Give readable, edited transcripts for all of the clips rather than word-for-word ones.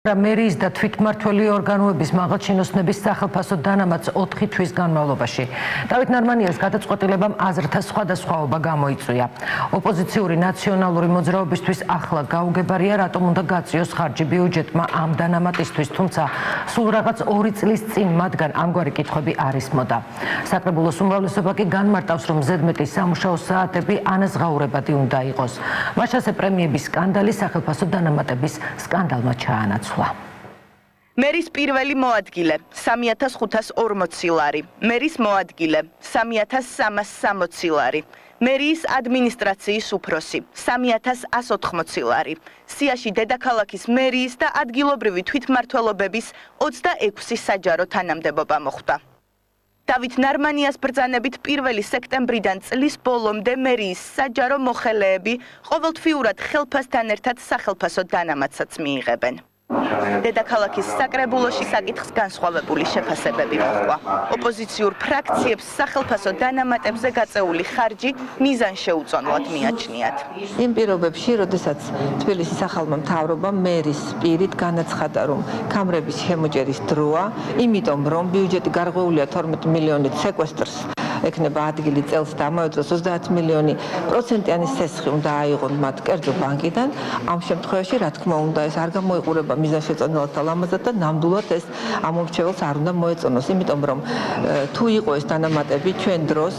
მერიის და თვითმმართველი ორგანოების მაღალჩინოსნების სახელმწიფო დანამატს 4 თვის განმავლობაში. დავით ნარმანიას გადაწყვეტილებამ აზრთა სხვადასხვაობა გამოიწვია. ოპოზიციური ნაციონალური მოძრაობისთვის ახლა გაუგებარია, რატომ უნდა გაწიოს ხარჯი ბიუჯეტმა ამ დანამატისთვის, თუმცა სულ რაღაც 2 წლის წინ მათგან ამგვარი კითხვები არ ისმოდა. საკრებულოს უმრავლესობა კი განმარტავს, რომ ზედმეტი სამუშაო საათები ანაზღაურებადი უნდა იყოს. მათ შესახებ პრემიების სკანდალი სახელმწიფო დანამატების სკანდალმა ჩაანაცვლა. მერის პირველი მოადგილე 3540 ლარი, მერის მოადგილე 3360 ლარი, მერიის ადმინისტრაციის უფროსი 3180 ლარი, სიაში დედაქალაქის მერიის და ადგილობრივი თვითმმართველობების 26 საჯარო თანამდებობა მოხვდა. დავით ნარმანიას ბრძანებით 1 სექტემბრიდან წლის ბოლომდე მერიის საჯარო მოხელეები ყოველთვიურად ხელფასთან ერთად სახელმწიფო დანამატსაც მიიღებენ. დედაქალაქის საკრებულოში საკითხს განსხვავებული შეფასებები მოჰყვა. ოპოზიციურ ფრაქციებს სახელმწიფო დანამატებზე გაწეული ხარჯი მიზანშეუწონლად მიაჩნიათ. იმ პირობებში, როდესაც თბილისის ახალმა მთავრობამ მერის პირით განაცხადა, რომ კამრების შემოჭერის დროა, იმიტომ რომ ბიუჯეტი გარღვეულია 12 მილიონით სეკვესტრს ეკნება ადგილი წელს და ამავე დროს 30 მილიონი პროცენტიანი სესხი უნდა აიღონ მათ კერძო ბანკიდან. ამ შემთხვევაში, რა თქმა უნდა, ეს არ გამოიყურება მიზანშეწონილად ლამაზად და ნამდვილად ეს ამომრჩეველს არ უნდა მოეწონოს, იმიტომ რომ თუ იყო ეს დანამატები ჩვენ დროს,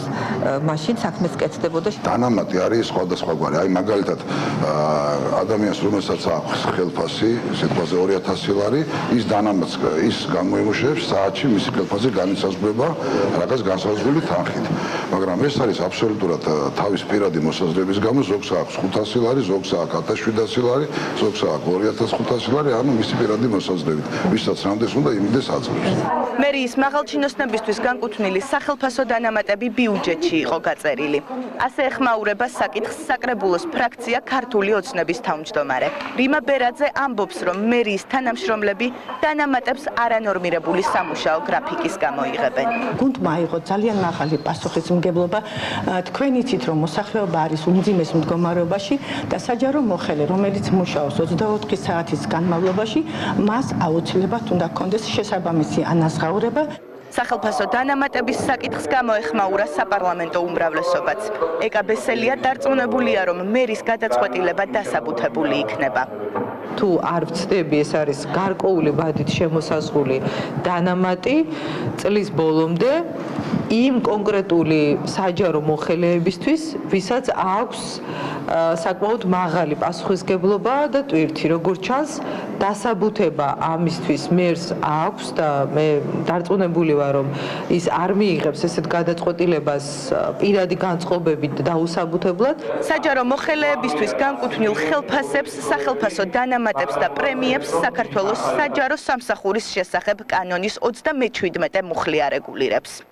მაშინ საქმეც კეთდებოდა. დანამატი არის სხვადასხვაგვარი. აი მაგალითად, ადამიანს რომელსაც აქვს ხელფასი, სიტყვაზე 2000 ლარი, ის დანამატს ის გამოიმუშავებს საათში მისი ხელფასი განისაზღვრება რაღაც განსაზღვრული თანხით. მაგრამ ეს არის აბსოლუტურად თავის პირადი მოსაზრების გამო, ზოგს აქვს 500 ლარი, ზოგს აქვს 1700 ლარი, ზოგს აქვს 2500 ლარი, ანუ მისი პირადი მოსაზრებით. ვისაც რამდენს უნდა იმიდეს აძლევს. მერიის მაღალჩინოსნებისთვის განკუთვნილი სახელმწიფო დანამატები ბიუჯეტში იყო გაწერილი. ასე ეხმაურება საკითხს საკრებულოს ფრაქცია ქართული ოცნების თავმჯდომარე. რიმა ბერაძე ამბობს, რომ მერიის თანამშრომლები დანამატებს არანორმირებული სამუშაო გრაფიკის გამო იღებენ. გუნდმა აიღო ძალიან მაღალი პასუხისმგებლობა. თქვენ იცით, რომ მოსახლეობა არის უმძიმეს მდგომარეობაში და საჯარო მოხელე, რომელიც მუშაობს 24 საათის განმავლობაში, მას აუცილებლად უნდა ჰქონდეს შესაბამისი ანაზღაურება. სახელმწიფო დანამატების საკითხს გამოეხმაურა საპარლამენტო უმრავლესობაც. ეკა ბესელია დარწმუნებულია, რომ მერის გადაწყვეტილება დასაბუთებული იქნება. თუ არ ვცდები, ეს არის გარკვეული ბადით შემოსაზღვრული დანამატი წლის ბოლომდე იმ კონკრეტული საჯარო მოხელეებისთვის, ვისაც აქვს საკმაოდ მაღალი პასუხისმგებლობა და ტვირთი. როგორც ჩანს, დასაბუთება ამისთვის მერს აქვს და მე დარწმუნებული ვარ, რომ ის არ მიიღებს ესეთ გადაწყვეტილებას პირადი განწყობებით დაუსაბუთებლად. საჯარო მოხელეებისთვის განკუთვნილ ხელფასებს, სახელმწიფო დანამატებს და პრემიებს საქართველოს საჯარო სამსახურის შესახებ კანონის 37 მუხლი არეგულირებს.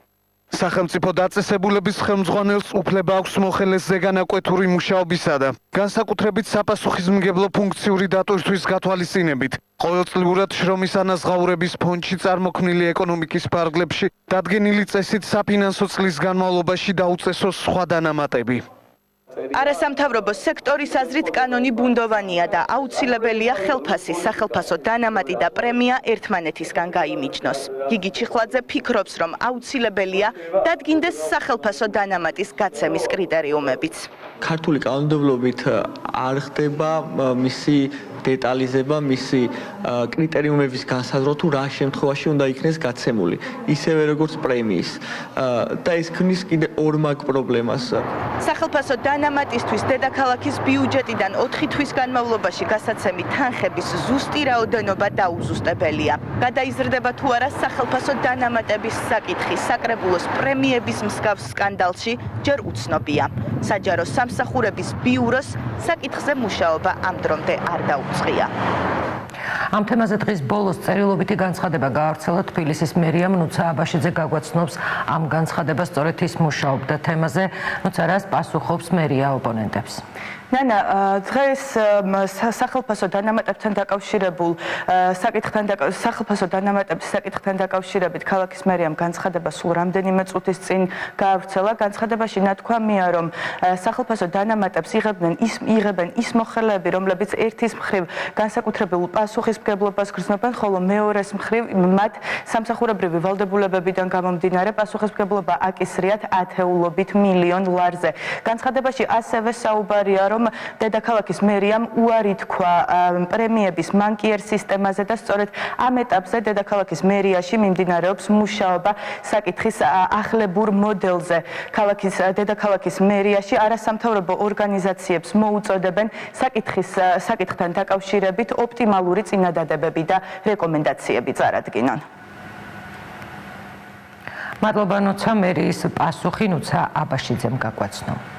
სახელმწიფო დაწესებულების ხელმძღვანელს უფლება აქვს მოხელეს ზეგანაკვეთური მუშაობისა და განსაკუთრებით საპასუხისმგებლო ფუნქციური დატვირთვის გათვალისწინებით. ყოველწლიურად შრომის ანაზღაურების ფონდში წარმოქმნილი ეკონომიკის ფარგლებში დადგენილი წესით საფინანსო წლის განმავლობაში დაუწესოს სხვა დანამატები. არასამთავრობო სექტორის აზრით კანონი ბუნდოვანია და აუცილებელია ხელფასი, სახელმწიფო დანამატი და პრემია ერთმანეთისგან გაიმიჯნოს. გიგი ჩიხლაძე ფიქრობს, რომ აუცილებელია დადგინდეს სახელმწიფო დანამატის გაცემის კრიტერიუმებიც. ქართული კანონმდებლობით არ ხდება მისი დეტალიზება, მისი კრიტერიუმების განსაზღვრა თუ რა შემთხვევაში უნდა იქნეს გაცემული, ისევე როგორც პრემიის. და ეს ქმნის კიდე ორ მაგ პრობლემას. სახელმწიფო დანამატისთვის დედაქალაქის ბიუჯეტიდან 4 თვის განმავლობაში გასაცემი თანხების ზუსტი რაოდენობა დაუზუსტებელია. გადაიზრდება თუ არა სახელმწიფო დანამატების საკითხი საკრებულოს პრემიების მსგავს სკანდალში ჯერ უცნობია. საჯარო სამსახურების ბიუროს საკითხზე მუშაობა ამ დრომდე არ დაუწყია. ამ თემაზე დღის ბოლოს წერილობითი განცხადება გაავრცელა თბილისის მერიამ. ნუცა აბაშიძე გაგვაცნობს ამ განცხადებას სწორედ ის მუშაობდა თემაზე. ნუცა რას პასუხობს მერია ოპონენტებს? ნანა, დღეს სახელმწიფო დანამატებთან დაკავშირებულ სახელმწიფო დანამატების საკითხთან დაკავშირებით ქალაქის მერიამ განცხადება სულ რამდენიმე წუთის წინ გაავრცელა. განცხადებაში ნათქვამია, რომ სახელმწიფო დანამატებს იღებენ ის მოხელეები, რომლებიც ერთის მხრივ განსაკუთრებულ პასუხისმგებლობას გრძნობენ, ხოლო მეორეს მხრივ მათ სამსახურებრივი ვალდებულებებიდან გამომდინარე პასუხისმგებლობა აკისრიათ ათეულობით მილიონ ლარზე. განცხადებაში ასევე საუბარია, რომ დედაქალაქის მერიამ უარი თქვა პრემიების მანკიერ სისტემაზე და სწორედ ამ ეტაპზე დედაქალაქის მერიაში მიმდინარეობს მუშაობა საკითხის ახლებურ მოდელზე. დედაქალაქის მერიაში არასამთავრობო ორგანიზაციებს მოუწოდებენ საკითხთან დაკავშირებით ოპტიმალური წინადადებები და რეკომენდაციები წარადგინონ. მადლობა ნუცა, მერის პასუხი ნუცა აბაშიძემ გაგვაცნო.